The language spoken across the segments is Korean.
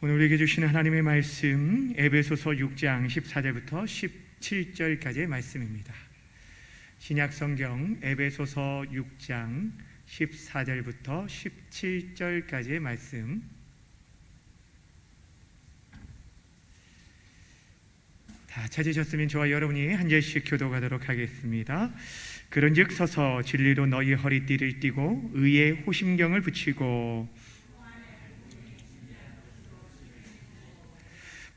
오늘 우리에게 주시는 하나님의 말씀 에베소서 6장 14절부터 17절까지의 말씀입니다. 신약 성경 에베소서 6장 14절부터 17절까지의 말씀, 다 찾으셨으면 저와 여러분이 한 절씩 교독하도록 하겠습니다. 그런즉 서서 진리로 너희 허리띠를 띠고 의의 호심경을 붙이고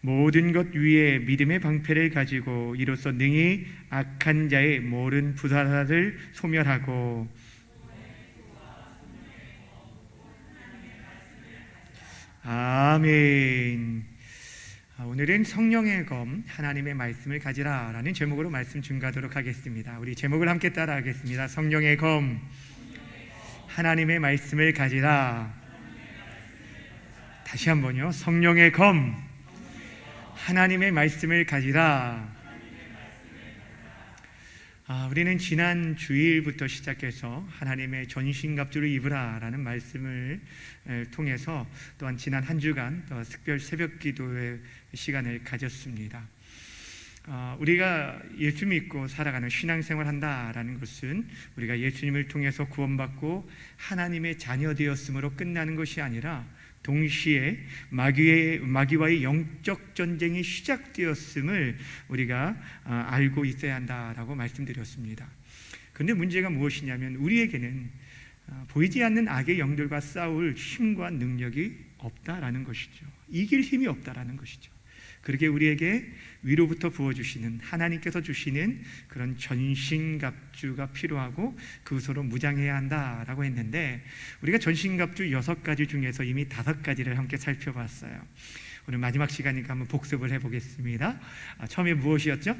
모든 것 위에 믿음의 방패를 가지고 이로써 능히 악한 자의 모든 부사를 소멸하고 아멘. 오늘은 성령의 검, 하나님의 말씀을 가지라 라는 제목으로 말씀 증거하도록 하겠습니다. 우리 제목을 함께 따라 하겠습니다. 성령의 검, 하나님의 말씀을 가지라. 다시 한번요. 성령의 검, 하나님의 말씀을 가지라. 우리는 지난 주일부터 시작해서 하나님의 전신갑주를 입으라 라는 말씀을 통해서 또한 지난 한 주간 특별 새벽 기도의 시간을 가졌습니다. 우리가 예수 믿고 살아가는 신앙생활 한다라는 것은 우리가 예수님을 통해서 구원받고 하나님의 자녀 되었으므로 끝나는 것이 아니라 동시에 마귀와의 영적 전쟁이 시작되었음을 우리가 알고 있어야 한다라고 말씀드렸습니다. 그런데 문제가 무엇이냐면 우리에게는 보이지 않는 악의 영들과 싸울 힘과 능력이 없다라는 것이죠. 이길 힘이 없다라는 것이죠. 그렇게 우리에게 위로부터 부어주시는 하나님께서 주시는 그런 전신갑주가 필요하고 그것으로 무장해야 한다라고 했는데, 우리가 전신갑주 6가지 중에서 이미 5가지를 함께 살펴봤어요. 오늘 마지막 시간이니까 한번 복습을 해보겠습니다. 처음에 무엇이었죠?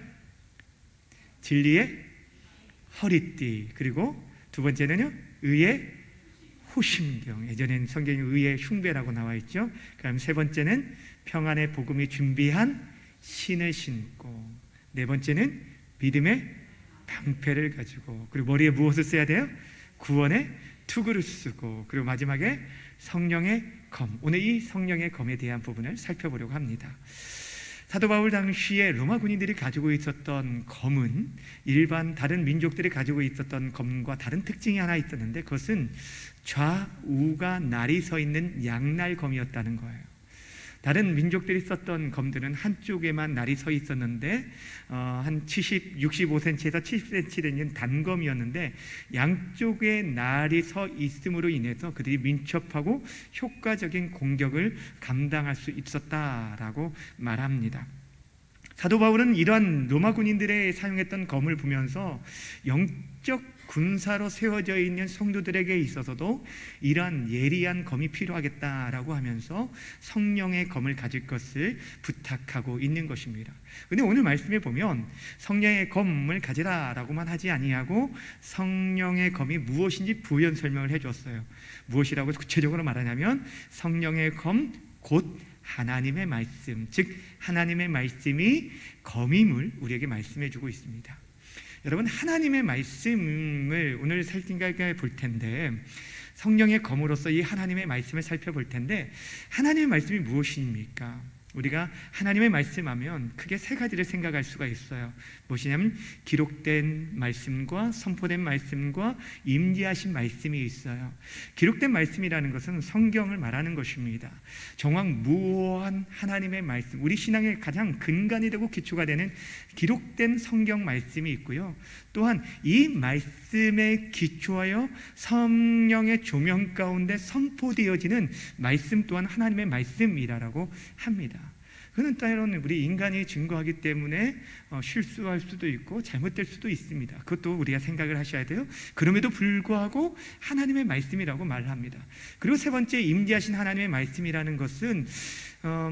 진리의 허리띠, 그리고 두 번째는요, 의의 호심경. 예전엔 성경에 의의 흉배라고 나와 있죠. 그다음 세 번째는 평안의 복음이 준비한 신을 신고, 네 번째는 믿음의 방패를 가지고, 그리고 머리에 무엇을 써야 돼요? 구원의 투구를 쓰고, 그리고 마지막에 성령의 검. 오늘 이 성령의 검에 대한 부분을 살펴보려고 합니다. 사도 바울 당시에 로마 군인들이 가지고 있었던 검은 일반 다른 민족들이 가지고 있었던 검과 다른 특징이 하나 있었는데, 그것은 좌우가 날이 서 있는 양날검이었다는 거예요. 다른 민족들이 썼던 검들은 한쪽에만 날이 서 있었는데 한 65cm에서 70cm 되는 단검이었는데, 양쪽에 날이 서 있음으로 인해서 그들이 민첩하고 효과적인 공격을 감당할 수 있었다라고 말합니다. 사도 바울은 이러한 로마 군인들의 사용했던 검을 보면서 영적 군사로 세워져 있는 성도들에게 있어서도 이러한 예리한 검이 필요하겠다라고 하면서 성령의 검을 가질 것을 부탁하고 있는 것입니다. 그런데 오늘 말씀에 보면 성령의 검을 가지라라고만 하지 아니하고 성령의 검이 무엇인지 부연 설명을 해줬어요. 무엇이라고 구체적으로 말하냐면 성령의 검 곧 하나님의 말씀, 즉 하나님의 말씀이 검임을 우리에게 말씀해주고 있습니다. 여러분, 하나님의 말씀을 오늘 생각해 볼 텐데, 성령의 검으로서 이 하나님의 말씀을 살펴볼 텐데, 하나님의 말씀이 무엇입니까? 우리가 하나님의 말씀하면 크게 세 가지를 생각할 수가 있어요. 무엇이냐면 기록된 말씀과 선포된 말씀과 임재하신 말씀이 있어요. 기록된 말씀이라는 것은 성경을 말하는 것입니다. 정확무오한 하나님의 말씀, 우리 신앙의 가장 근간이 되고 기초가 되는 기록된 성경 말씀이 있고요. 또한 이 말씀에 기초하여 성령의 조명 가운데 선포되어지는 말씀 또한 하나님의 말씀이라고 합니다. 그는 때로는 우리 인간이 증거하기 때문에 실수할 수도 있고 잘못될 수도 있습니다. 그것도 우리가 생각을 하셔야 돼요. 그럼에도 불구하고 하나님의 말씀이라고 말합니다. 그리고 세 번째, 임재하신 하나님의 말씀이라는 것은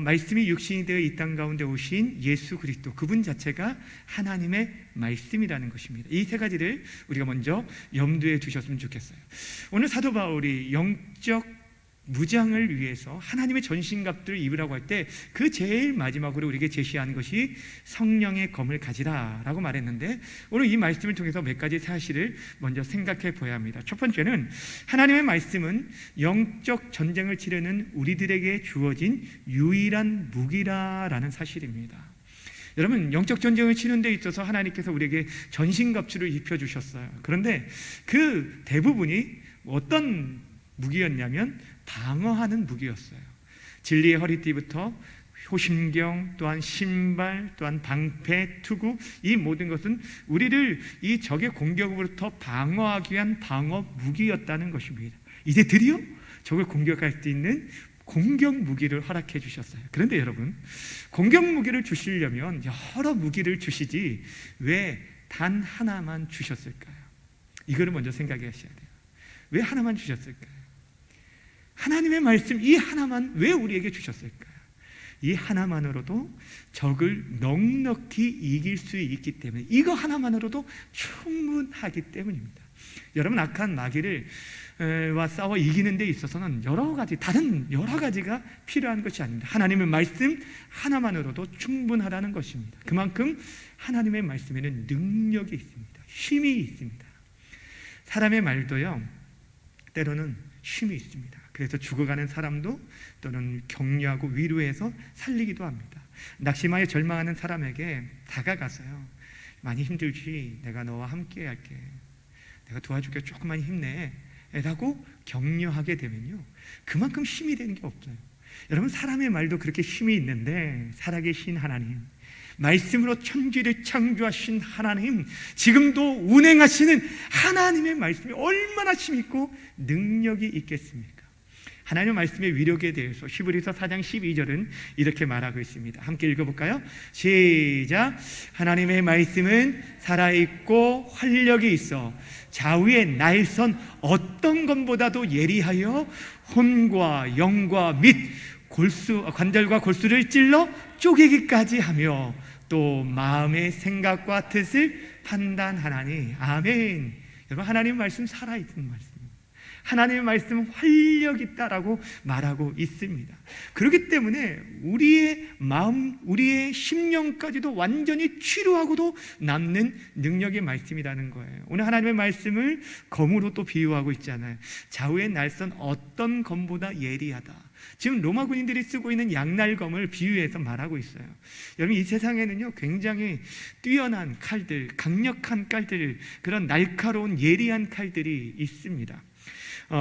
말씀이 육신이 되어 이 땅 가운데 오신 예수 그리스도, 그분 자체가 하나님의 말씀이라는 것입니다. 이 세 가지를 우리가 먼저 염두에 두셨으면 좋겠어요. 오늘 사도 바울이 영적 무장을 위해서 하나님의 전신갑주를 입으라고 할 때 그 제일 마지막으로 우리에게 제시한 것이 성령의 검을 가지라라고 말했는데, 오늘 이 말씀을 통해서 몇 가지 사실을 먼저 생각해 보아야 합니다. 첫 번째는 하나님의 말씀은 영적 전쟁을 치르는 우리들에게 주어진 유일한 무기라라는 사실입니다. 여러분, 영적 전쟁을 치는 데 있어서 하나님께서 우리에게 전신갑주를 입혀주셨어요. 그런데 그 대부분이 어떤 무기였냐면 방어하는 무기였어요. 진리의 허리띠부터 호심경, 또한 신발, 또한 방패, 투구, 이 모든 것은 우리를 이 적의 공격으로부터 방어하기 위한 방어 무기였다는 것입니다. 이제 드디어 적을 공격할 수 있는 공격 무기를 허락해 주셨어요. 그런데 여러분, 공격 무기를 주시려면 여러 무기를 주시지 왜 단 하나만 주셨을까요? 이거를 먼저 생각해 하셔야 돼요. 왜 하나만 주셨을까요? 하나님의 말씀 이 하나만 왜 우리에게 주셨을까요? 이 하나만으로도 적을 넉넉히 이길 수 있기 때문에, 이거 하나만으로도 충분하기 때문입니다. 여러분, 악한 마귀를 와 싸워 이기는 데 있어서는 다른 여러 가지가 필요한 것이 아닙니다. 하나님의 말씀 하나만으로도 충분하다는 것입니다. 그만큼 하나님의 말씀에는 능력이 있습니다. 힘이 있습니다. 사람의 말도요, 때로는 힘이 있습니다. 그래서 죽어가는 사람도 또는 격려하고 위로해서 살리기도 합니다. 낙심하여 절망하는 사람에게 다가가서요, 많이 힘들지? 내가 너와 함께 할게. 내가 도와줄게. 조금만 힘내. 라고 격려하게 되면요, 그만큼 힘이 되는 게 없어요. 여러분, 사람의 말도 그렇게 힘이 있는데 살아계신 하나님, 말씀으로 천지를 창조하신 하나님, 지금도 운행하시는 하나님의 말씀이 얼마나 힘있고 능력이 있겠습니까? 하나님의 말씀의 위력에 대해서 히브리서 4장 12절은 이렇게 말하고 있습니다. 함께 읽어볼까요? 시작. 하나님의 말씀은 살아있고 활력이 있어 좌우의 날선 어떤 것보다도 예리하여 혼과 영과 및 관절과 골수를 찔러 쪼개기까지 하며 또 마음의 생각과 뜻을 판단하나니. 아멘. 여러분, 하나님의 말씀 살아있는 말씀, 하나님의 말씀은 활력 있다라고 말하고 있습니다. 그렇기 때문에 우리의 마음, 우리의 심령까지도 완전히 치료하고도 남는 능력의 말씀이라는 거예요. 오늘 하나님의 말씀을 검으로 또 비유하고 있잖아요. 좌우의 날선 어떤 검보다 예리하다. 지금 로마 군인들이 쓰고 있는 양날검을 비유해서 말하고 있어요. 여러분, 이 세상에는요, 굉장히 뛰어난 칼들, 강력한 칼들, 그런 날카로운 예리한 칼들이 있습니다.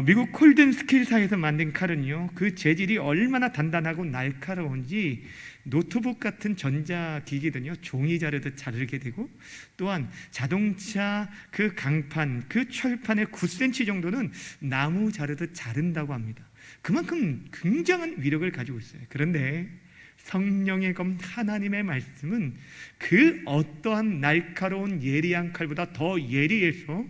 미국 콜든 스킬사에서 만든 칼은요, 그 재질이 얼마나 단단하고 날카로운지 노트북 같은 전자기기든요, 종이 자르듯 자르게 되고, 또한 자동차 그 강판, 그 철판의 9cm 정도는 나무 자르듯 자른다고 합니다. 그만큼 굉장한 위력을 가지고 있어요. 그런데 성령의 검 하나님의 말씀은 그 어떠한 날카로운 예리한 칼보다 더 예리해서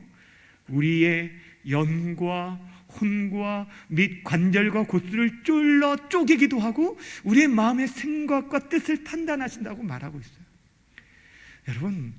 우리의 영과 혼과 및 관절과 골수를 쫄러 쪼개기도 하고 우리의 마음의 생각과 뜻을 판단하신다고 말하고 있어요. 여러분,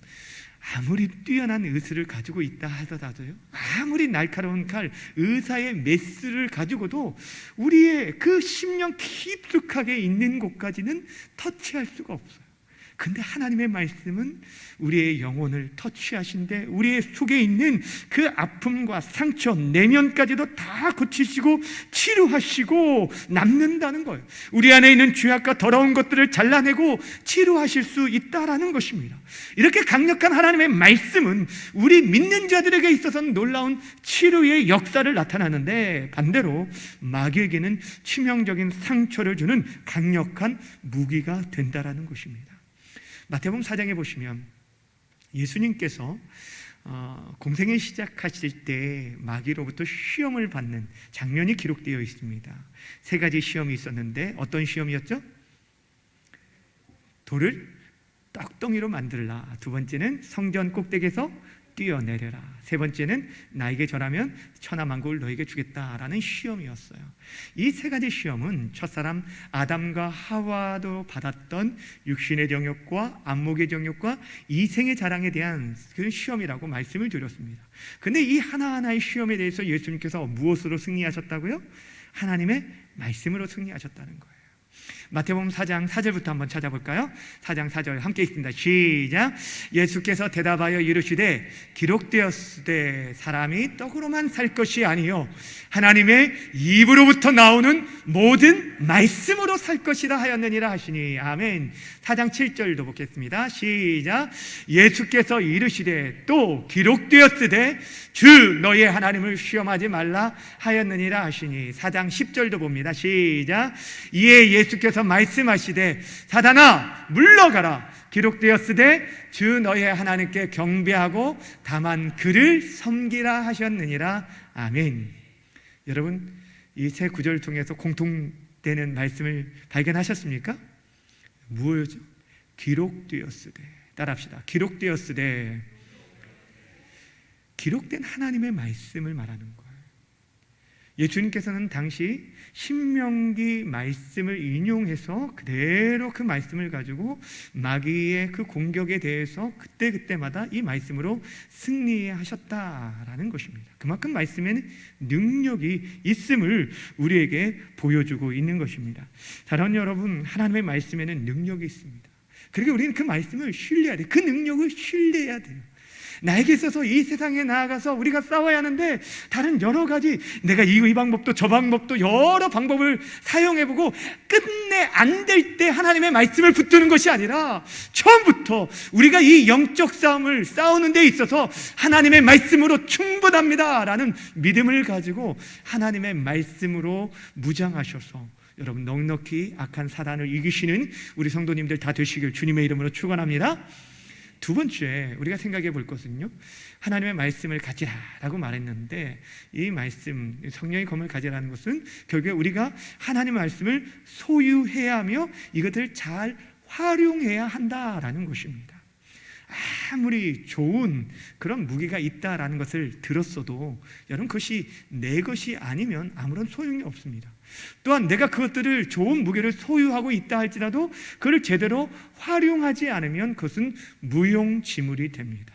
아무리 뛰어난 의술을 가지고 있다 하더라도요, 아무리 날카로운 칼, 의사의 메스를 가지고도 우리의 그 심령 깊숙하게 있는 곳까지는 터치할 수가 없어요. 근데 하나님의 말씀은 우리의 영혼을 터치하신데 우리의 속에 있는 그 아픔과 상처, 내면까지도 다 고치시고 치료하시고 남는다는 거예요. 우리 안에 있는 죄악과 더러운 것들을 잘라내고 치료하실 수 있다라는 것입니다. 이렇게 강력한 하나님의 말씀은 우리 믿는 자들에게 있어서는 놀라운 치료의 역사를 나타나는데, 반대로 마귀에게는 치명적인 상처를 주는 강력한 무기가 된다라는 것입니다. 마태복음 4장에 보시면 예수님께서 공생을 시작하실 때 마귀로부터 시험을 받는 장면이 기록되어 있습니다. 3가지 시험이 있었는데 어떤 시험이었죠? 돌을 떡덩이로 만들라. 2번째는 성전 꼭대기에서 뛰어내려라. 3번째는 나에게 절하면 천하만국을 너에게 주겠다라는 시험이었어요. 이 3가지 시험은 첫사람 아담과 하와도 받았던 육신의 정욕과 안목의 정욕과 이생의 자랑에 대한 그 시험이라고 말씀을 드렸습니다. 근데 이 하나하나의 시험에 대해서 예수님께서 무엇으로 승리하셨다고요? 하나님의 말씀으로 승리하셨다는 거예요. 마태복음 4장 4절부터 한번 찾아볼까요? 4장 4절 함께 읽습니다. 시작. 예수께서 대답하여 이르시되 기록되었으되 사람이 떡으로만 살 것이 아니요 하나님의 입으로부터 나오는 모든 말씀으로 살 것이라 하였느니라 하시니. 아멘. 4장 7절도 보겠습니다. 시작. 예수께서 이르시되 또 기록되었으되 주 너의 하나님을 시험하지 말라 하였느니라 하시니. 4장 10절도 봅니다. 시작. 이에 예수께서 말씀하시되 사단아 물러가라. 기록되었으되 주 너의 하나님께 경배하고 다만 그를 섬기라 하셨느니라. 아멘. 여러분, 이 세 구절을 통해서 공통되는 말씀을 발견하셨습니까? 무엇이죠? 기록되었으되. 따라합시다. 기록되었으되. 기록된 하나님의 말씀을 말하는 거예요. 예수님께서는 당시 신명기 말씀을 인용해서 그대로 그 말씀을 가지고 마귀의 그 공격에 대해서 그때그때마다 이 말씀으로 승리하셨다라는 것입니다. 그만큼 말씀에는 능력이 있음을 우리에게 보여주고 있는 것입니다. 사랑하는 여러분, 하나님의 말씀에는 능력이 있습니다. 그러니까 우리는 그 말씀을 신뢰해야 돼요. 그 능력을 신뢰해야 돼요. 나에게 있어서 이 세상에 나아가서 우리가 싸워야 하는데 다른 여러 가지 내가 이 방법도 저 방법도 여러 방법을 사용해보고 끝내 안 될 때 하나님의 말씀을 붙드는 것이 아니라 처음부터 우리가 이 영적 싸움을 싸우는 데 있어서 하나님의 말씀으로 충분합니다 라는 믿음을 가지고 하나님의 말씀으로 무장하셔서 여러분 넉넉히 악한 사단을 이기시는 우리 성도님들 다 되시길 주님의 이름으로 축원합니다. 두 번째 우리가 생각해 볼 것은요, 하나님의 말씀을 가지라라고 말했는데 이 말씀, 성령의 검을 가지라는 것은 결국에 우리가 하나님의 말씀을 소유해야 하며 이것을 잘 활용해야 한다라는 것입니다. 아무리 좋은 그런 무기가 있다라는 것을 들었어도 여러분 그것이 내 것이 아니면 아무런 소용이 없습니다. 또한 내가 그것들을 좋은 무기를 소유하고 있다 할지라도 그걸 제대로 활용하지 않으면 그것은 무용지물이 됩니다.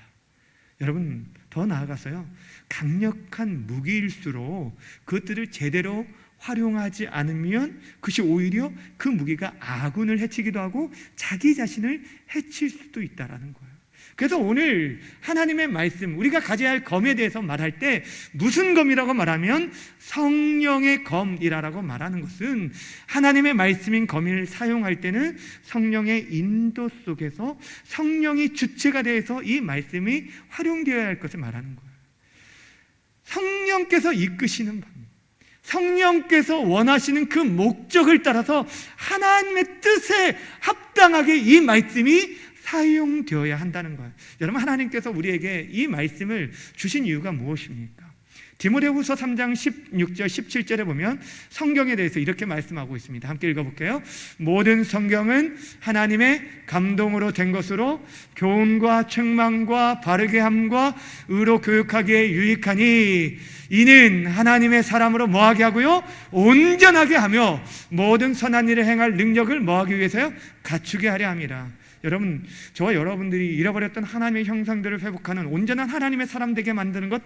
여러분 더 나아가서요, 강력한 무기일수록 그것들을 제대로 활용하지 않으면 그것이 오히려 그 무기가 아군을 해치기도 하고 자기 자신을 해칠 수도 있다는 거예요. 그래서 오늘 하나님의 말씀, 우리가 가져야 할 검에 대해서 말할 때 무슨 검이라고 말하면 성령의 검이라고 말하는 것은 하나님의 말씀인 검을 사용할 때는 성령의 인도 속에서 성령이 주체가 돼서 이 말씀이 활용되어야 할 것을 말하는 거예요. 성령께서 이끄시는 법, 성령께서 원하시는 그 목적을 따라서 하나님의 뜻에 합당하게 이 말씀이 사용되어야 한다는 거예요. 여러분 하나님께서 우리에게 이 말씀을 주신 이유가 무엇입니까? 디모데후서 3장 16절 17절에 보면 성경에 대해서 이렇게 말씀하고 있습니다. 함께 읽어볼게요. 모든 성경은 하나님의 감동으로 된 것으로 교훈과 책망과 바르게 함과 의로 교육하기에 유익하니 이는 하나님의 사람으로 뭐하게 하고요? 온전하게 하며 모든 선한 일을 행할 능력을 뭐하기 위해서요? 갖추게 하려 함이라. 여러분, 저와 여러분들이 잃어버렸던 하나님의 형상들을 회복하는 온전한 하나님의 사람 되게 만드는 것,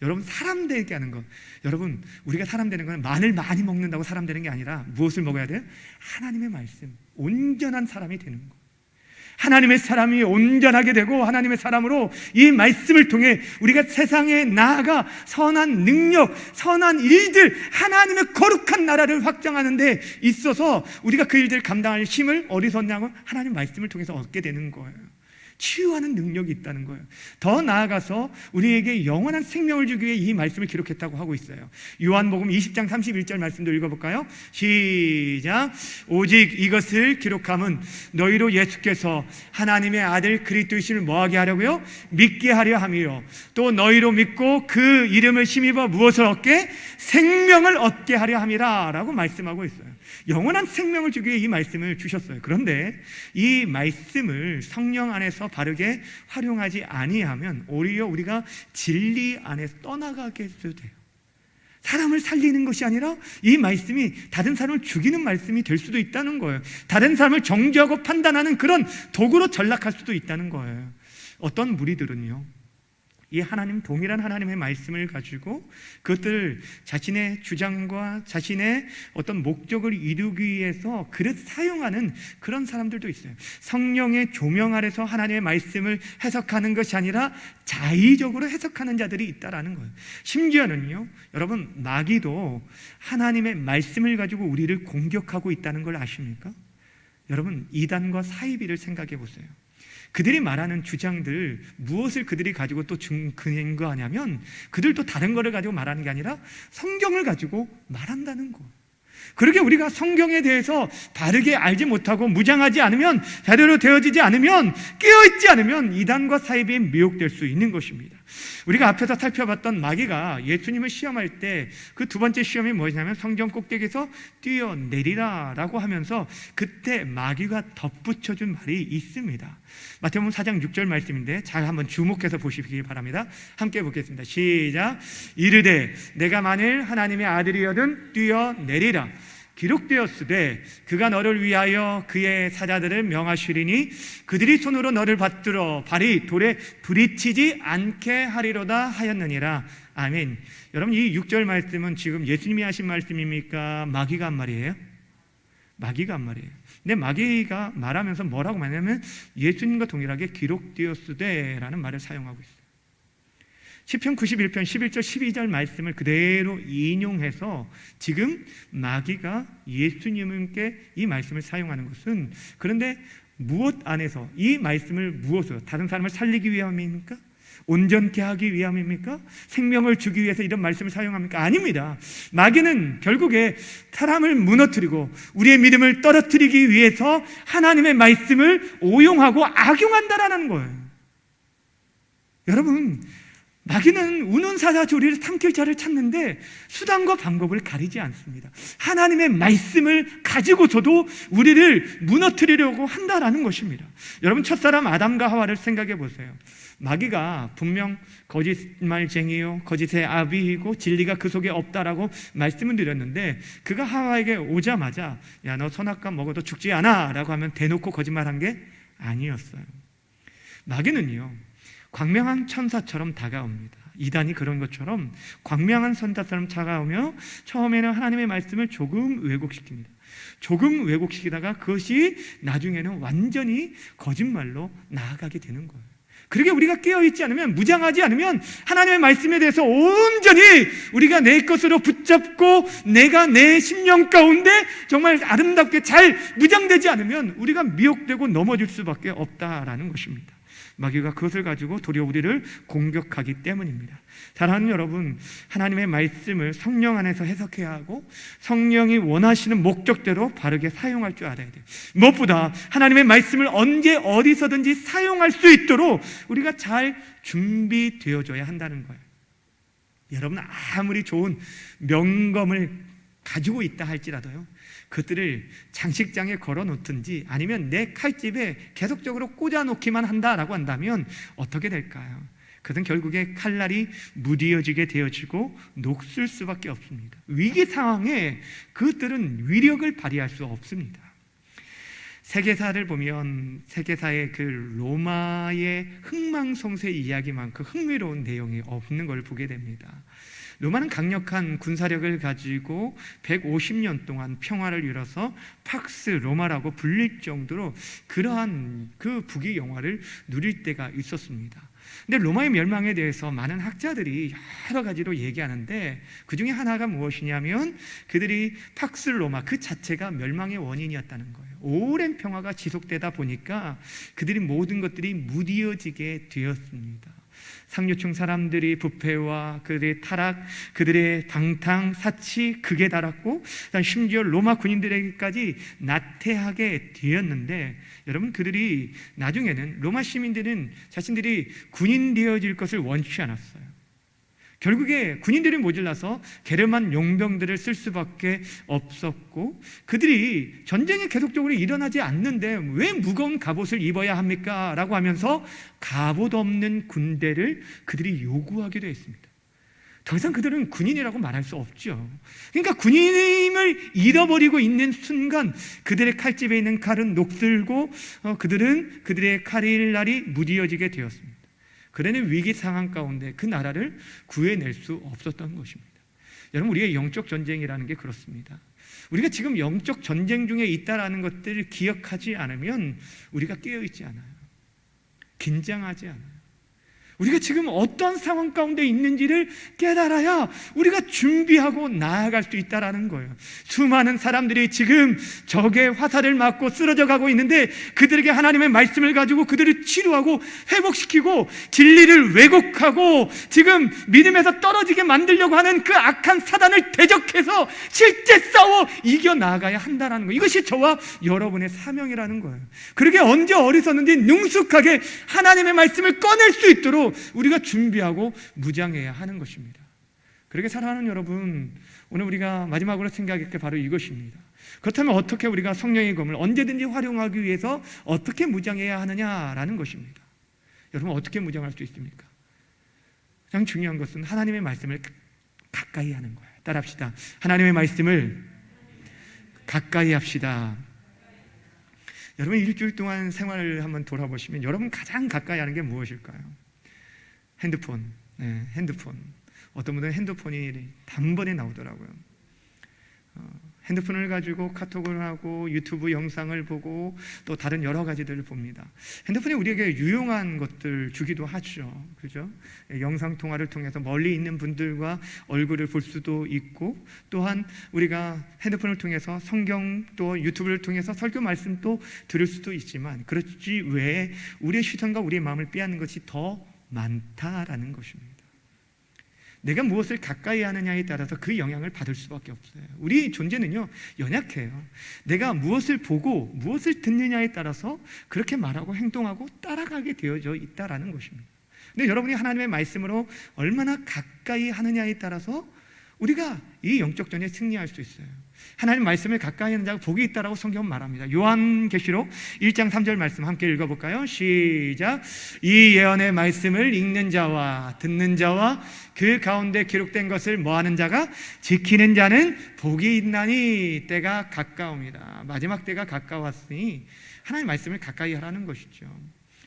여러분 사람 되게 하는 것, 여러분 우리가 사람 되는 건 마늘 많이 먹는다고 사람 되는 게 아니라 무엇을 먹어야 돼요? 하나님의 말씀, 온전한 사람이 되는 것. 하나님의 사람이 온전하게 되고 하나님의 사람으로 이 말씀을 통해 우리가 세상에 나아가 선한 능력, 선한 일들, 하나님의 거룩한 나라를 확장하는 데 있어서 우리가 그 일들을 감당할 힘을 어리석냐고 하나님 말씀을 통해서 얻게 되는 거예요. 치유하는 능력이 있다는 거예요. 더 나아가서 우리에게 영원한 생명을 주기 위해 이 말씀을 기록했다고 하고 있어요. 요한복음 20장 31절 말씀도 읽어볼까요? 시작. 오직 이것을 기록함은 너희로 예수께서 하나님의 아들 그리스도이심을 뭐하게 하려고요? 믿게 하려 함이요 또 너희로 믿고 그 이름을 힘입어 무엇을 얻게? 생명을 얻게 하려 함이라 라고 말씀하고 있어요. 영원한 생명을 주기 위해 이 말씀을 주셨어요. 그런데 이 말씀을 성령 안에서 바르게 활용하지 아니하면 오히려 우리가 진리 안에서 떠나가게 돼요. 사람을 살리는 것이 아니라 이 말씀이 다른 사람을 죽이는 말씀이 될 수도 있다는 거예요. 다른 사람을 정죄하고 판단하는 그런 도구로 전락할 수도 있다는 거예요. 어떤 무리들은요, 이 하나님, 동일한 하나님의 말씀을 가지고 그것들을 자신의 주장과 자신의 어떤 목적을 이루기 위해서 그릇 사용하는 그런 사람들도 있어요. 성령의 조명 아래서 하나님의 말씀을 해석하는 것이 아니라 자의적으로 해석하는 자들이 있다라는 거예요. 심지어는요, 여러분, 마귀도 하나님의 말씀을 가지고 우리를 공격하고 있다는 걸 아십니까? 여러분, 이단과 사이비를 생각해 보세요. 그들이 말하는 주장들, 무엇을 그들이 가지고 또 근거하냐면 그들도 다른 거를 가지고 말하는 게 아니라 성경을 가지고 말한다는 거. 그렇게 우리가 성경에 대해서 바르게 알지 못하고 무장하지 않으면, 제대로 되어지지 않으면, 깨어있지 않으면 이단과 사이비에 미혹될 수 있는 것입니다. 우리가 앞에서 살펴봤던 마귀가 예수님을 시험할 때 그 두 번째 시험이 뭐냐면 성경 꼭대기에서 뛰어내리라 라고 하면서 그때 마귀가 덧붙여준 말이 있습니다. 마태복음 4장 6절 말씀인데 잘 한번 주목해서 보시기 바랍니다. 함께 보겠습니다. 시작. 이르되 내가 만일 하나님의 아들이여든 뛰어내리라. 기록되었으되 그가 너를 위하여 그의 사자들을 명하시리니 그들이 손으로 너를 받들어 발이 돌에 부딪히지 않게 하리로다 하였느니라. 아멘. 여러분, 이 6절 말씀은 지금 예수님이 하신 말씀입니까? 마귀가 한 말이에요? 마귀가 한 말이에요. 근데 마귀가 말하면서 뭐라고 말하냐면 예수님과 동일하게 기록되었으되 라는 말을 사용하고 있어요. 시편 91편 11절 12절 말씀을 그대로 인용해서 지금 마귀가 예수님께 이 말씀을 사용하는 것은, 그런데 무엇 안에서 이 말씀을 무엇으로, 다른 사람을 살리기 위함입니까? 온전케 하기 위함입니까? 생명을 주기 위해서 이런 말씀을 사용합니까? 아닙니다. 마귀는 결국에 사람을 무너뜨리고 우리의 믿음을 떨어뜨리기 위해서 하나님의 말씀을 오용하고 악용한다라는 거예요. 여러분, 마귀는 우는 사자 조리를 삼킬 자를 찾는데 수단과 방법을 가리지 않습니다. 하나님의 말씀을 가지고서도 우리를 무너뜨리려고 한다라는 것입니다. 여러분, 첫사람 아담과 하와를 생각해 보세요. 마귀가 분명 거짓말쟁이요 거짓의 아비이고 진리가 그 속에 없다라고 말씀을 드렸는데, 그가 하와에게 오자마자 야, 너 선악과 먹어도 죽지 않아 라고 하면 대놓고 거짓말한 게 아니었어요. 마귀는요, 광명한 천사처럼 다가옵니다. 이단이 그런 것처럼 광명한 천사처럼 다가오며 처음에는 하나님의 말씀을 조금 왜곡시킵니다. 조금 왜곡시키다가 그것이 나중에는 완전히 거짓말로 나아가게 되는 거예요. 그러게 우리가 깨어있지 않으면, 무장하지 않으면, 하나님의 말씀에 대해서 온전히 우리가 내 것으로 붙잡고 내가 내 심령 가운데 정말 아름답게 잘 무장되지 않으면 우리가 미혹되고 넘어질 수밖에 없다라는 것입니다. 마귀가 그것을 가지고 도리어 우리를 공격하기 때문입니다. 사랑하는 여러분, 하나님의 말씀을 성령 안에서 해석해야 하고 성령이 원하시는 목적대로 바르게 사용할 줄 알아야 돼요. 무엇보다 하나님의 말씀을 언제 어디서든지 사용할 수 있도록 우리가 잘 준비되어줘야 한다는 거예요. 여러분, 아무리 좋은 명검을 가지고 있다 할지라도요, 그것들을 장식장에 걸어 놓든지 아니면 내 칼집에 계속적으로 꽂아 놓기만 한다라고 한다면 어떻게 될까요? 그것은 결국에 칼날이 무뎌지게 되어지고 녹슬 수밖에 없습니다. 위기 상황에 그것들은 위력을 발휘할 수 없습니다. 세계사를 보면 세계사의 그 로마의 흥망성쇠 이야기만큼 흥미로운 내용이 없는 걸 보게 됩니다. 로마는 강력한 군사력을 가지고 150년 동안 평화를 이뤄서 팍스 로마라고 불릴 정도로 그러한 그 부귀 영화를 누릴 때가 있었습니다. 근데 로마의 멸망에 대해서 많은 학자들이 여러 가지로 얘기하는데 그 중에 하나가 무엇이냐면 그들이 팍스 로마 그 자체가 멸망의 원인이었다는 거예요. 오랜 평화가 지속되다 보니까 그들이 모든 것들이 무디어지게 되었습니다. 상류층 사람들이 부패와 그들의 타락, 그들의 방탕, 사치 극에 달았고 심지어 로마 군인들에게까지 나태하게 되었는데, 여러분, 그들이 나중에는 로마 시민들은 자신들이 군인 되어질 것을 원치 않았어요. 결국에 군인들이 모질라서 게르만 용병들을 쓸 수밖에 없었고, 그들이 전쟁이 계속적으로 일어나지 않는데 왜 무거운 갑옷을 입어야 합니까? 라고 하면서 갑옷 없는 군대를 그들이 요구하기도 했습니다. 더 이상 그들은 군인이라고 말할 수 없죠. 그러니까 군인임을 잃어버리고 있는 순간 그들의 칼집에 있는 칼은 녹슬고 그들은 그들의 칼날이 무디어지게 되었습니다. 그러는 위기 상황 가운데 그 나라를 구해낼 수 없었던 것입니다. 여러분, 우리의 영적 전쟁이라는 게 그렇습니다. 우리가 지금 영적 전쟁 중에 있다라는 것들을 기억하지 않으면 우리가 깨어있지 않아요. 긴장하지 않아요. 우리가 지금 어떤 상황 가운데 있는지를 깨달아야 우리가 준비하고 나아갈 수 있다는 거예요. 수많은 사람들이 지금 적의 화살을 맞고 쓰러져 가고 있는데 그들에게 하나님의 말씀을 가지고 그들을 치료하고 회복시키고 진리를 왜곡하고 지금 믿음에서 떨어지게 만들려고 하는 그 악한 사단을 대적해서 실제 싸워 이겨나가야 한다는 거예요. 이것이 저와 여러분의 사명이라는 거예요. 그렇게 언제 어리석는지 능숙하게 하나님의 말씀을 꺼낼 수 있도록 우리가 준비하고 무장해야 하는 것입니다. 그렇게 사랑하는 여러분, 오늘 우리가 마지막으로 생각할 게 바로 이것입니다. 그렇다면 어떻게 우리가 성령의 검을 언제든지 활용하기 위해서 어떻게 무장해야 하느냐라는 것입니다. 여러분, 어떻게 무장할 수 있습니까? 가장 중요한 것은 하나님의 말씀을 가까이 하는 거예요. 따라합시다. 하나님의 말씀을 가까이 합시다. 여러분, 일주일 동안 생활을 한번 돌아보시면 여러분 가장 가까이 하는 게 무엇일까요? 핸드폰. 핸드폰. 어떤 분들은 핸드폰이 단번에 나오더라고요. 핸드폰을 가지고 카톡을 하고 유튜브 영상을 보고 또 다른 여러 가지들을 봅니다. 핸드폰이 우리에게 유용한 것들 주기도 하죠. 그죠? 영상 통화를 통해서 멀리 있는 분들과 얼굴을 볼 수도 있고, 또한 우리가 핸드폰을 통해서 성경 또 유튜브를 통해서 설교 말씀도 들을 수도 있지만, 그렇지 외에 우리의 시선과 우리의 마음을 빼앗는 것이 더 많다라는 것입니다. 내가 무엇을 가까이 하느냐에 따라서 그 영향을 받을 수밖에 없어요. 우리 존재는요, 연약해요. 내가 무엇을 보고 무엇을 듣느냐에 따라서 그렇게 말하고 행동하고 따라가게 되어져 있다라는 것입니다. 근데 여러분이 하나님의 말씀으로 얼마나 가까이 하느냐에 따라서 우리가 이 영적 전에 승리할 수 있어요. 하나님 말씀을 가까이 하는 자가 복이 있다라고 성경은 말합니다. 요한계시록 1장 3절 말씀 함께 읽어볼까요? 시작. 이 예언의 말씀을 읽는 자와 듣는 자와 그 가운데 기록된 것을 뭐하는 자가 지키는 자는 복이 있나니 때가 가까웁니다. 마지막 때가 가까웠으니 하나님 말씀을 가까이 하라는 것이죠.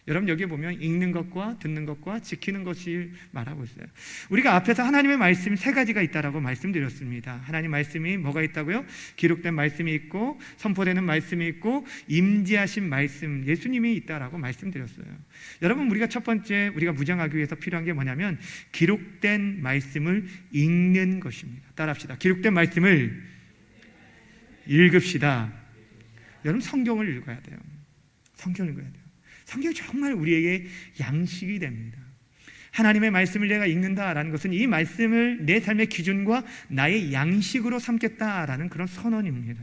여러분, 여기에 보면 읽는 것과 듣는 것과 지키는 것을 말하고 있어요. 우리가 앞에서 하나님의 말씀이 세 가지가 있다라고 말씀드렸습니다. 하나님 말씀이 뭐가 있다고요? 기록된 말씀이 있고, 선포되는 말씀이 있고, 임재하신 말씀, 예수님이 있다라고 말씀드렸어요. 여러분, 우리가 첫 번째 우리가 무장하기 위해서 필요한 게 뭐냐면 기록된 말씀을 읽는 것입니다. 따라합시다. 기록된 말씀을 읽읍시다. 여러분, 성경을 읽어야 돼요. 성경을 읽어야 돼요. 성경이 정말 우리에게 양식이 됩니다. 하나님의 말씀을 내가 읽는다라는 것은 이 말씀을 내 삶의 기준과 나의 양식으로 삼겠다라는 그런 선언입니다.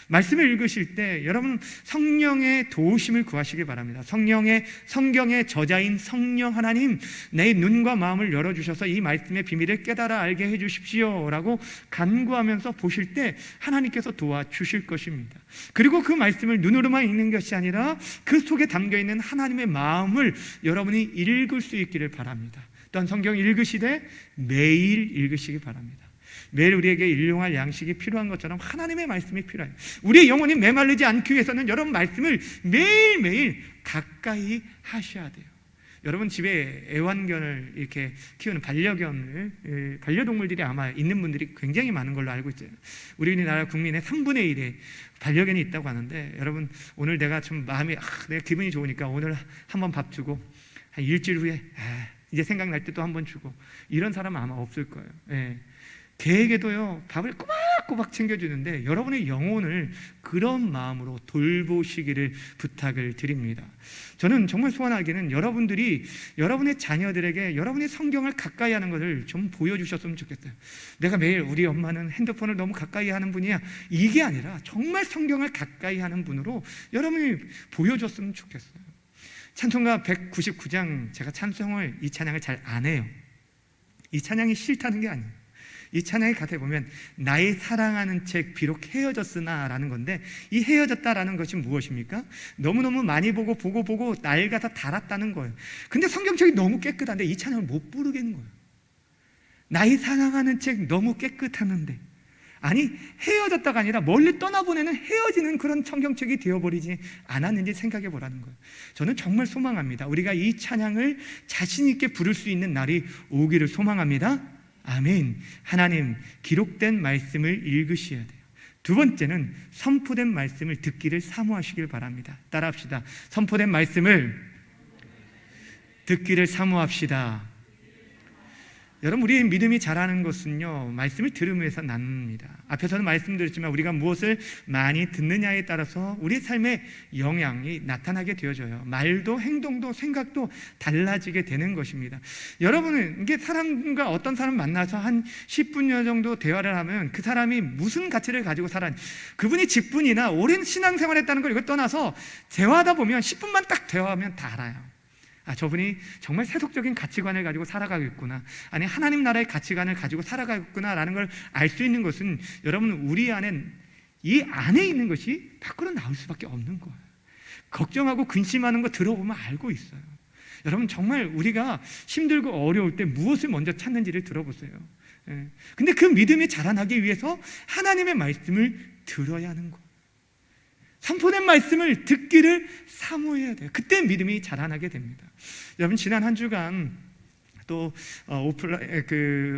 말씀을 읽으실 때 여러분 성령의 도우심을 구하시기 바랍니다. 성경의 저자인 성령 하나님, 내 눈과 마음을 열어주셔서 이 말씀의 비밀을 깨달아 알게 해주십시오 라고 간구하면서 보실 때 하나님께서 도와주실 것입니다. 그리고 그 말씀을 눈으로만 읽는 것이 아니라 그 속에 담겨있는 하나님의 마음을 여러분이 읽을 수 있기를 바랍니다. 또한 성경 읽으시되 매일 읽으시기 바랍니다. 매일 우리에게 일용할 양식이 필요한 것처럼 하나님의 말씀이 필요해요. 우리의 영혼이 메마르지 않기 위해서는 여러분 말씀을 매일매일 가까이 하셔야 돼요. 여러분 집에 애완견을 이렇게 키우는 반려동물들이 아마 있는 분들이 굉장히 많은 걸로 알고 있어요. 우리나라 국민의 3분의 1에 반려견이 있다고 하는데, 여러분 오늘 내가 좀 마음이 내가 기분이 좋으니까 오늘 한번 밥 주고 한 일주일 후에 이제 생각날 때 또 한번 주고, 이런 사람은 아마 없을 거예요. 예. 개에게도요 밥을 꼬박꼬박 챙겨주는데 여러분의 영혼을 그런 마음으로 돌보시기를 부탁을 드립니다. 저는 정말 소원하기는 여러분들이 여러분의 자녀들에게 여러분의 성경을 가까이 하는 것을 좀 보여주셨으면 좋겠어요. 내가 매일 우리 엄마는 핸드폰을 너무 가까이 하는 분이야, 이게 아니라 정말 성경을 가까이 하는 분으로 여러분이 보여줬으면 좋겠어요. 찬송가 199장, 제가 찬송을 이 찬양을 잘 안 해요. 이 찬양이 싫다는 게 아니에요. 이 찬양의 가사에 보면 나의 사랑하는 책 비록 헤어졌으나 라는 건데, 이 헤어졌다라는 것이 무엇입니까? 너무너무 많이 보고 낡아서 닳았다는 거예요. 근데 성경책이 너무 깨끗한데 이 찬양을 못 부르겠는 거예요. 나의 사랑하는 책 너무 깨끗하는데 아니, 헤어졌다가 아니라 멀리 떠나보내는 헤어지는 그런 성경책이 되어버리지 않았는지 생각해 보라는 거예요. 저는 정말 소망합니다. 우리가 이 찬양을 자신 있게 부를 수 있는 날이 오기를 소망합니다. 아멘. 하나님, 기록된 말씀을 읽으셔야 돼요. 두 번째는 선포된 말씀을 듣기를 사모하시길 바랍니다. 따라합시다. 선포된 말씀을 듣기를 사모합시다. 여러분, 우리의 믿음이 자라는 것은요, 말씀을 들음에서 납니다. 앞에서는 말씀드렸지만 우리가 무엇을 많이 듣느냐에 따라서 우리의 삶에 영향이 나타나게 되어져요. 말도 행동도 생각도 달라지게 되는 것입니다. 여러분은 이게 사람과 어떤 사람 만나서 한 10분여 정도 대화를 하면 그 사람이 무슨 가치를 가지고 살았는지, 그분이 직분이나 오랜 신앙생활을 했다는 걸 이걸 떠나서 대화하다 보면 10분만 딱 대화하면 다 알아요. 아, 저분이 정말 세속적인 가치관을 가지고 살아가겠구나, 아니 하나님 나라의 가치관을 가지고 살아가겠구나라는 걸 알 수 있는 것은 여러분, 우리 안에, 이 안에 있는 것이 밖으로 나올 수밖에 없는 거예요. 걱정하고 근심하는 거 들어보면 알고 있어요. 여러분, 정말 우리가 힘들고 어려울 때 무엇을 먼저 찾는지를 들어보세요. 근데 그 믿음이 자라나기 위해서 하나님의 말씀을 들어야 하는 거예요. 선포된 말씀을 듣기를 사모해야 돼요. 그때 믿음이 자라나게 됩니다. 여러분, 지난 한 주간 또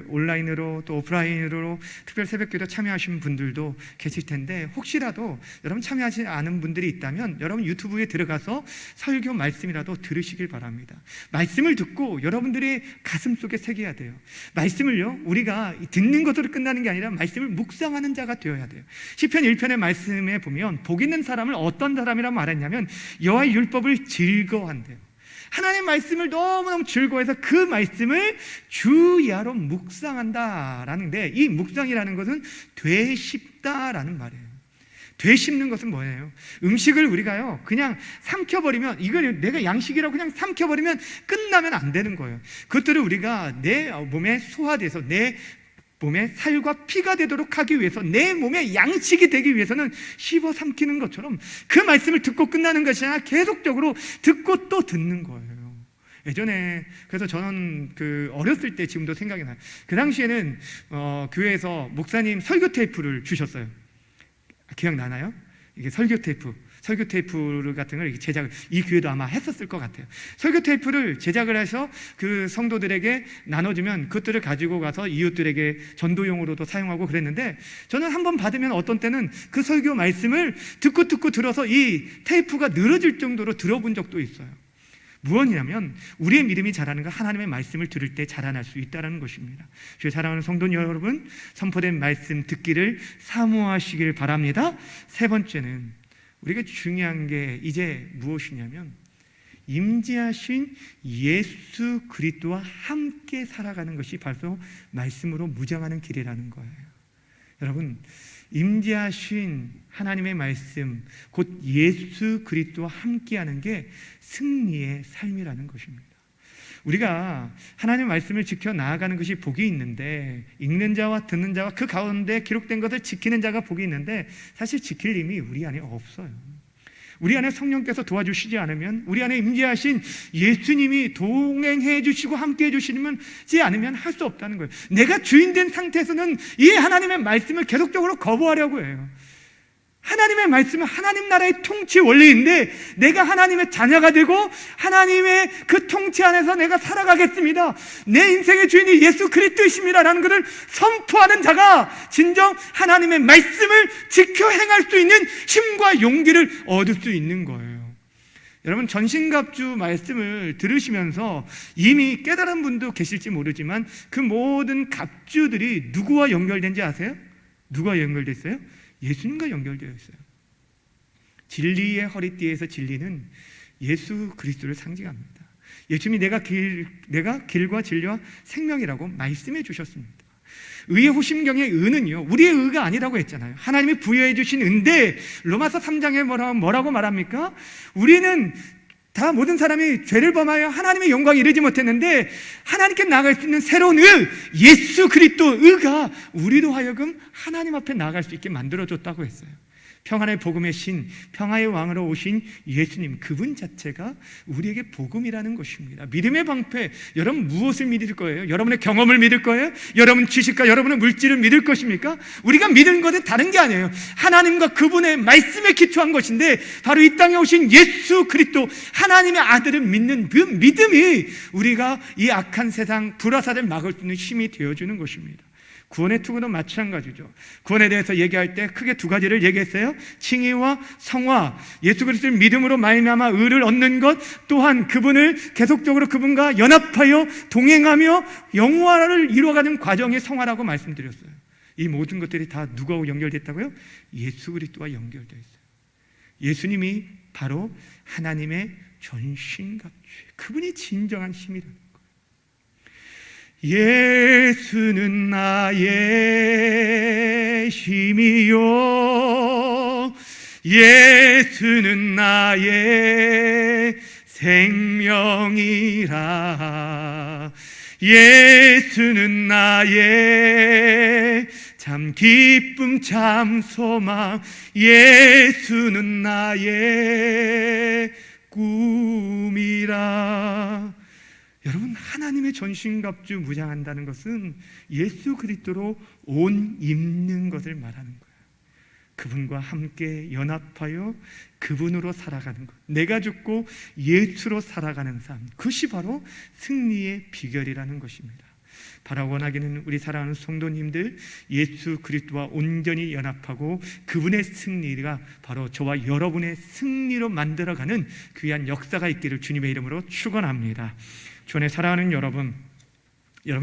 온라인으로 또 오프라인으로 특별 새벽기도 참여하신 분들도 계실 텐데, 혹시라도 여러분 참여하지 않은 분들이 있다면 여러분 유튜브에 들어가서 설교 말씀이라도 들으시길 바랍니다. 말씀을 듣고 여러분들의 가슴 속에 새겨야 돼요. 말씀을요, 우리가 듣는 것으로 끝나는 게 아니라 말씀을 묵상하는 자가 되어야 돼요. 시편 1편의 말씀에 보면 복 있는 사람을 어떤 사람이라고 말했냐면 여호와의 율법을 즐거워한대요. 하나님의 말씀을 너무너무 즐거워해서 그 말씀을 주야로 묵상한다라는데, 이 묵상이라는 것은 되씹다라는 말이에요. 되씹는 것은 뭐예요? 음식을 우리가요 그냥 삼켜버리면, 이걸 내가 양식이라고 그냥 삼켜버리면 끝나면 안 되는 거예요. 그것들을 우리가 내 몸에 소화돼서 내 몸에 살과 피가 되도록 하기 위해서, 내 몸에 양식이 되기 위해서는 씹어 삼키는 것처럼 그 말씀을 듣고 끝나는 것이 아니라 계속적으로 듣고 또 듣는 거예요. 예전에, 그래서 저는 어렸을 때 지금도 생각이 나요. 그 당시에는 교회에서 목사님 설교 테이프를 주셨어요. 기억나나요? 이게 설교 테이프 같은 걸 제작을, 이 교회도 아마 했었을 것 같아요. 설교 테이프를 제작을 해서 그 성도들에게 나눠주면 그것들을 가지고 가서 이웃들에게 전도용으로도 사용하고 그랬는데, 저는 한번 받으면 어떤 때는 그 설교 말씀을 듣고 들어서 이 테이프가 늘어질 정도로 들어본 적도 있어요. 무엇이냐면 우리의 믿음이 자라는 건 하나님의 말씀을 들을 때 자라날 수 있다는 것입니다. 주의 사랑하는 성도 여러분, 선포된 말씀 듣기를 사모하시길 바랍니다. 세 번째는, 우리가 중요한 게 이제 무엇이냐면 임재하신 예수 그리스도와 함께 살아가는 것이 바로 말씀으로 무장하는 길이라는 거예요. 여러분, 임재하신 하나님의 말씀, 곧 예수 그리스도와 함께하는 게 승리의 삶이라는 것입니다. 우리가 하나님의 말씀을 지켜 나아가는 것이 복이 있는데, 읽는 자와 듣는 자와 그 가운데 기록된 것을 지키는 자가 복이 있는데, 사실 지킬 힘이 우리 안에 없어요. 우리 안에 성령께서 도와주시지 않으면, 우리 안에 임재하신 예수님이 동행해 주시고 함께 해 주시지 않으면 할 수 없다는 거예요. 내가 주인된 상태에서는 이 하나님의 말씀을 계속적으로 거부하려고 해요. 하나님의 말씀은 하나님 나라의 통치 원리인데, 내가 하나님의 자녀가 되고 하나님의 그 통치 안에서 내가 살아가겠습니다, 내 인생의 주인이 예수 그리스도이십니다 라는 것을 선포하는 자가 진정 하나님의 말씀을 지켜 행할 수 있는 힘과 용기를 얻을 수 있는 거예요. 여러분, 전신갑주 말씀을 들으시면서 이미 깨달은 분도 계실지 모르지만 그 모든 갑주들이 누구와 연결된지 아세요? 누가 연결되어 있어요? 예수님과 연결되어 있어요. 진리의 허리띠에서 진리는 예수 그리스도를 상징합니다. 예수님이 내가 길과 진리와 생명이라고 말씀해 주셨습니다. 의의 호심경의 의는요, 우리의 의가 아니라고 했잖아요. 하나님이 부여해 주신 의인데, 로마서 3장에 뭐라고 말합니까? 우리는 다 모든 사람이 죄를 범하여 하나님의 영광에 이르지 못했는데 하나님께 나아갈 수 있는 새로운 의, 예수 그리스도 의가 우리로 하여금 하나님 앞에 나아갈 수 있게 만들어줬다고 했어요. 평안의 복음의 신, 평화의 왕으로 오신 예수님, 그분 자체가 우리에게 복음이라는 것입니다. 믿음의 방패, 여러분 무엇을 믿을 거예요? 여러분의 경험을 믿을 거예요? 여러분 지식과 여러분의 물질을 믿을 것입니까? 우리가 믿는 것은 다른 게 아니에요. 하나님과 그분의 말씀에 기초한 것인데, 바로 이 땅에 오신 예수 그리스도 하나님의 아들을 믿는 그 믿음이 우리가 이 악한 세상 불화살을 막을 수 있는 힘이 되어주는 것입니다. 구원의 투구도 마찬가지죠. 구원에 대해서 얘기할 때 크게 두 가지를 얘기했어요. 칭의와 성화, 예수 그리스도를 믿음으로 말미암아 의를 얻는 것, 또한 그분을 계속적으로 그분과 연합하여 동행하며 영화를 이루어가는 과정이 성화라고 말씀드렸어요. 이 모든 것들이 다 누구하고 연결됐다고요? 예수 그리스도와 연결되어 있어요. 예수님이 바로 하나님의 전신갑주예요. 그분이 진정한 힘이라는 거예요. 예수는 나의 힘이요, 예수는 나의 생명이라, 예수는 나의 참 기쁨 참 소망, 예수는 나의 꿈이라. 여러분, 하나님의 전신갑주 무장한다는 것은 예수 그리스도로 옷 입는 것을 말하는 거예요. 그분과 함께 연합하여 그분으로 살아가는 것, 내가 죽고 예수로 살아가는 삶, 그것이 바로 승리의 비결이라는 것입니다. 바라원하기는 우리 사랑하는 성도님들, 예수 그리스도와 온전히 연합하고 그분의 승리가 바로 저와 여러분의 승리로 만들어가는 귀한 역사가 있기를 주님의 이름으로 축원합니다. 주안에 사랑하는 여러분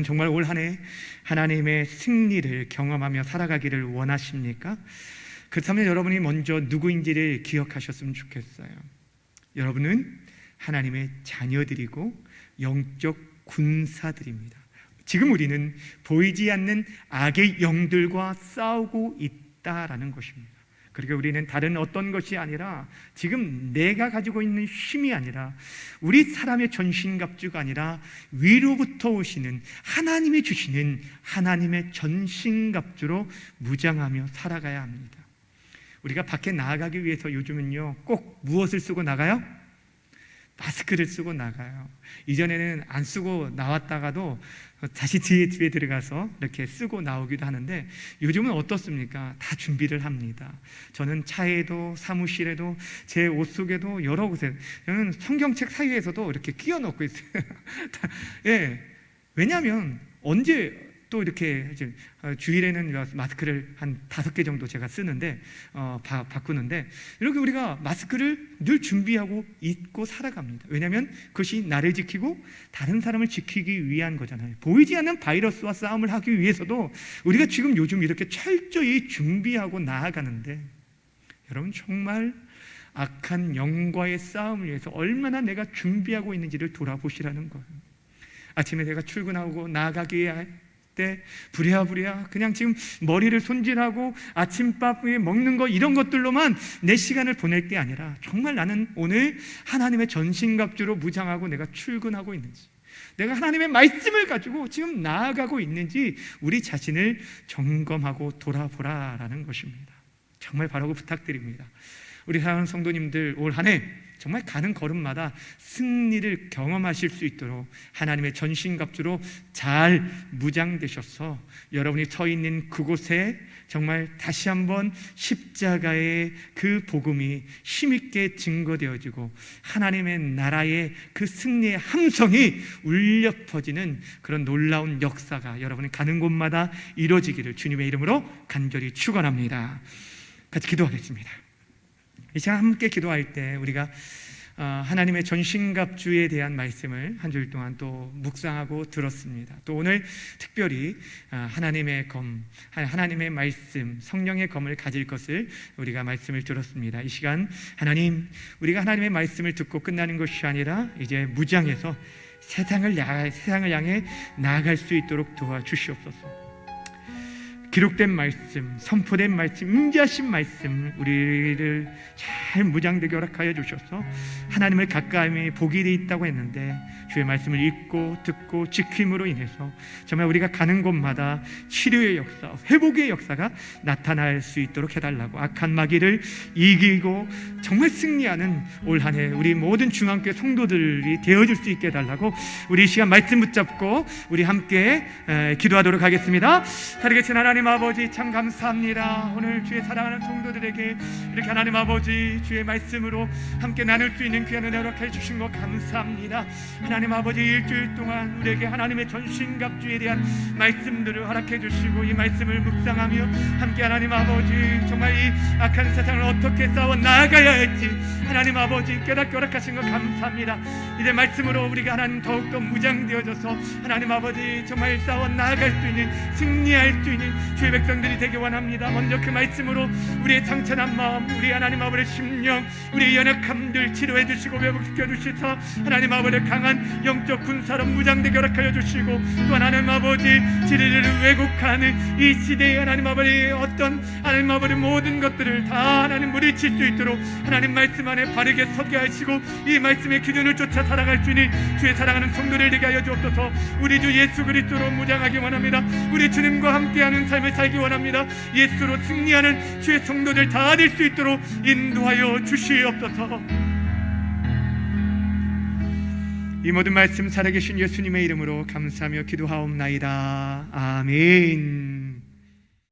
정말 올 한 해 하나님의 승리를 경험하며 살아가기를 원하십니까? 그렇다면 여러분이 먼저 누구인지를 기억하셨으면 좋겠어요. 여러분은 하나님의 자녀들이고 영적 군사들입니다. 지금 우리는 보이지 않는 악의 영들과 싸우고 있다라는 것입니다. 그러니까 우리는 다른 어떤 것이 아니라, 지금 내가 가지고 있는 힘이 아니라, 우리 사람의 전신갑주가 아니라 위로부터 오시는 하나님이 주시는 하나님의 전신갑주로 무장하며 살아가야 합니다. 우리가 밖에 나아가기 위해서 요즘은요, 꼭 무엇을 쓰고 나가요? 마스크를 쓰고 나가요. 이전에는 안 쓰고 나왔다가도 다시 집에 들어가서 이렇게 쓰고 나오기도 하는데, 요즘은 어떻습니까? 다 준비를 합니다. 저는 차에도 사무실에도 제 옷 속에도 여러 곳에, 저는 성경책 사이에서도 이렇게 끼워 넣고 있어요. 예, 왜냐하면 언제 또 이렇게 주일에는 마스크를 한 5개 정도 제가 쓰는데 바꾸는데, 이렇게 우리가 마스크를 늘 준비하고 입고 살아갑니다. 왜냐하면 그것이 나를 지키고 다른 사람을 지키기 위한 거잖아요. 보이지 않는 바이러스와 싸움을 하기 위해서도 우리가 지금 요즘 이렇게 철저히 준비하고 나아가는데, 여러분 정말 악한 영과의 싸움을 위해서 얼마나 내가 준비하고 있는지를 돌아보시라는 거예요. 아침에 내가 출근하고 나아가기 때 부랴부랴 그냥 지금 머리를 손질하고 아침밥 먹는 거, 이런 것들로만 내 시간을 보낼 게 아니라, 정말 나는 오늘 하나님의 전신갑주로 무장하고 내가 출근하고 있는지, 내가 하나님의 말씀을 가지고 지금 나아가고 있는지 우리 자신을 점검하고 돌아보라라는 것입니다. 정말 바라고 부탁드립니다. 우리 사랑하는 성도님들, 올 한 해 정말 가는 걸음마다 승리를 경험하실 수 있도록 하나님의 전신갑주로 잘 무장되셔서 여러분이 서 있는 그곳에 정말 다시 한번 십자가의 그 복음이 힘있게 증거되어지고 하나님의 나라의 그 승리의 함성이 울려 퍼지는 그런 놀라운 역사가 여러분이 가는 곳마다 이루어지기를 주님의 이름으로 간절히 축원합니다. 같이 기도하겠습니다. 이 시간 함께 기도할 때 우리가 하나님의 전신갑주에 대한 말씀을 한 주일 동안 또 묵상하고 들었습니다. 또 오늘 특별히 하나님의 말씀, 성령의 검을 가질 것을 우리가 말씀을 들었습니다. 이 시간 하나님, 우리가 하나님의 말씀을 듣고 끝나는 것이 아니라 이제 무장해서 세상을 향해 나아갈 수 있도록 도와주시옵소서. 기록된 말씀, 선포된 말씀, 임재하신 말씀 우리를 잘 무장되게 허락하여 주셔서 하나님을 가까이 보게 돼 있다고 했는데 주의 말씀을 읽고 듣고 지킴으로 인해서 정말 우리가 가는 곳마다 치료의 역사, 회복의 역사가 나타날 수 있도록 해달라고, 악한 마귀를 이기고 정말 승리하는 올 한 해 우리 모든 중앙교회 성도들이 되어줄 수 있게 해달라고 우리 이 시간 말씀 붙잡고 우리 함께 기도하도록 하겠습니다. 살아계신 하나님 아버지, 참 감사합니다. 오늘 주의 사랑하는 성도들에게 이렇게 하나님 아버지 주의 말씀으로 함께 나눌 수 있는 귀한 은혜 허락해 주신 것 감사합니다. 하나님 아버지, 일주일 동안 우리에게 하나님의 전신갑주에 대한 말씀들을 허락해 주시고 이 말씀을 묵상하며 함께 하나님 아버지 정말 이 악한 세상을 어떻게 싸워 나아가야 할지 하나님 아버지 깨닫게 허락하신 것 감사합니다. 이제 말씀으로 우리가 하나님 더욱더 무장되어져서 하나님 아버지 정말 싸워 나아갈 수 있는, 승리할 수 있는 주의 백성들이 되기 원합니다. 먼저 그 말씀으로 우리의 상처난 마음, 우리 하나님 아버지의 심령, 우리의 연약함들 치료해 주시고 회복시켜 주시서 하나님 아버지의 강한 영적 군사로 무장되게 허락하여 주시고 또 하나님 아버지 진리를 왜곡하는 이 시대에 하나님 아버지 어떤 하나님 아버지 모든 것들을 다 하나님 물리칠 수 있도록 하나님 말씀 안에 바르게 서게 하시고 이 말씀의 기준을 쫓아 살아갈 수 있는 주의 사랑하는 성도를 되게 하여 주옵소서. 우리 주 예수 그리스도로 무장하기 원합니다. 우리 주님과 함께하는 삶을 살기 원합니다. 예수로 승리하는 주의 성도들 다 될 수 있도록 인도하여 주시옵소서. 이 모든 말씀 살아계신 예수님의 이름으로 감사하며 기도하옵나이다. 아멘.